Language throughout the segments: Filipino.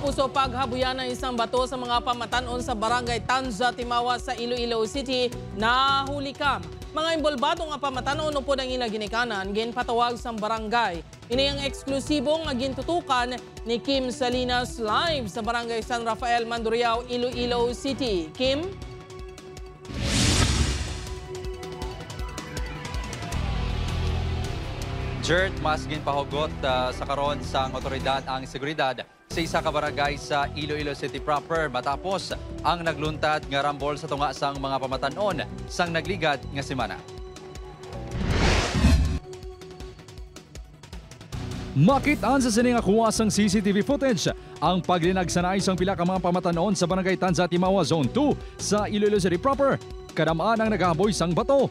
Kapuso paghabuyan ng isang bato sa mga pamatanon sa barangay Tanza, Timawa sa Iloilo City nahuli kam. Mga imbolbado nga pamatanon po ng ila ginikanan ginpatawag sa barangay. Ini ang eksklusibong nga gintutukan ni Kim Salinas live sa barangay San Rafael, Mandurriao, Iloilo City. Kim? Jert, mas ginpahugot sa karon sa otoridad ang seguridad sa isa ka barangay sa Iloilo City proper matapos ang nagluntad nga rambol sa tunga sang mga pamatanon sang nagligad nga semana. Makitaan sa sining kuwasang CCTV footage ang paglinag sa naisang pila ka mga pamatanon sa barangay Tanza, Timawa Zone 2 sa Iloilo City proper. Kadamaan ang nagahaboy sang bato.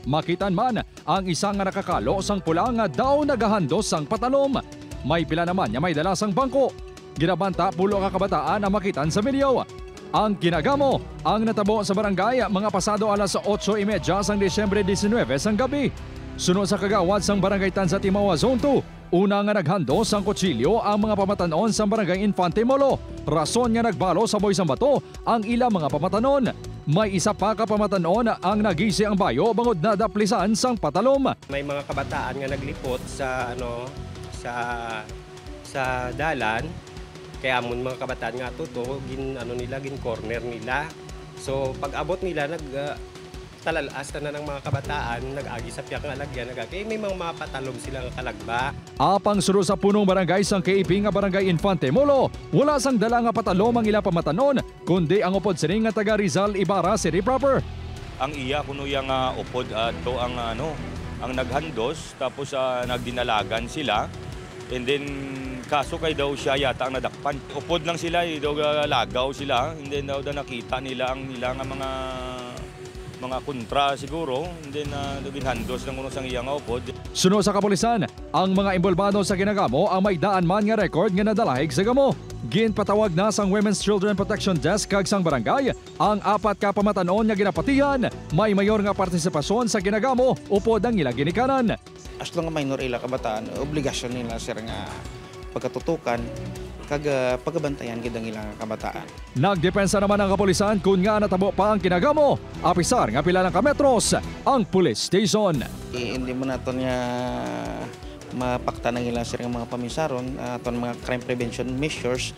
Makitan man ang isang nga nakakalo sang pula nga daw nagahandos sang patalom. May pila naman niya may dala sang bangko. Ginabanta pulo ka kabataan ang makitan sa video. Ang kinagamo ang natabo sa barangay mga pasado alas 8:30 sang Disyembre 19 sang gabi. Sunod sa kagawad sang barangay Tanza, Timawa Zone 2, una nga naghandos sang kutsilyo ang mga pamatanon sa barangay Infante Molo. Rason nga nagbalo sa boy sang bato ang ilang mga pamatanon. May isa pa ka pamatanon ang nagisi ang bayo bangod na daplisan sang patalom. May mga kabataan nga naglipot sa sa dalan. Kaya amon mga kabataan nga tuto gin corner nila. So pag abot nila talalas na ng mga kabataan, nag-agi sa piyak nga lagyan, may mga patalom silang kalagba. Apang suro sa punong barangay sang KIP nga barangay Infante Molo, wala sang dala nga patalom ang ila pamatanon, kundi ang upod sining nga taga Rizal Ibarra City proper. Ang iya kuno yang upod to ang naghandos tapos nagdinalagan sila. And then kaso kay daw siya yata ang nadakpan. Upod lang sila, daw lagaw sila, and then daw nakita nila ang nila nga mga kontra siguro, and then ginhandos ng uno sang iyang upod. Sunod sa kapulisan, ang mga imbolbado sa ginagamo ang may daan man nga record nga nadalahig sa gamo. Ginpatawag na sang Women's Children Protection Desk kag sang barangay ang 4 ka pamatanon nga ginapatihan. May mayor nga partisipasyon sa ginagamo upod ang ila ginikanan. As long nga minor ila kabataan, obligasyon nila sir nga pagkatutukan kag pagabantayan gid ang ilang kabataan. Nagdepensa naman ang kapulisan kung nga natabo pa ang kinagamo. Apisar nga pila ng kametros ang police station. Hindi mo naton nga mapakta ng ilang sir nga mga pamisaron aton mga crime prevention measures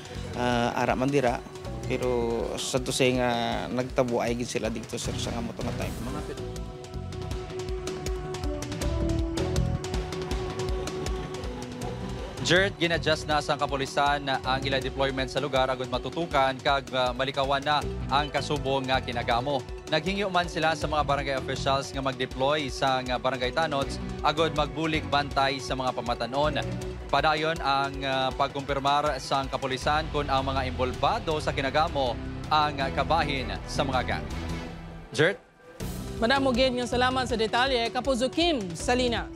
ara man dira, pero sa to say nga nagtabo ay gid sila dito sir sa nga nga time. Jert, ginadjust na sa kapulisan ang ila deployment sa lugar agud matutukan kag malikawan na ang kasubong nga kinagamo. Naghingi man sila sa mga barangay officials nga mag-deploy sa barangay Tanots agud magbulig bantay sa mga pamatanon. Padayon ang pagkumpirmar sa kapulisan kung ang mga imbolbado sa kinagamo ang kabahin sa mga gang. Jert? Madam Mugid, ng salamat sa detalye. Kapuso Kim Salinas.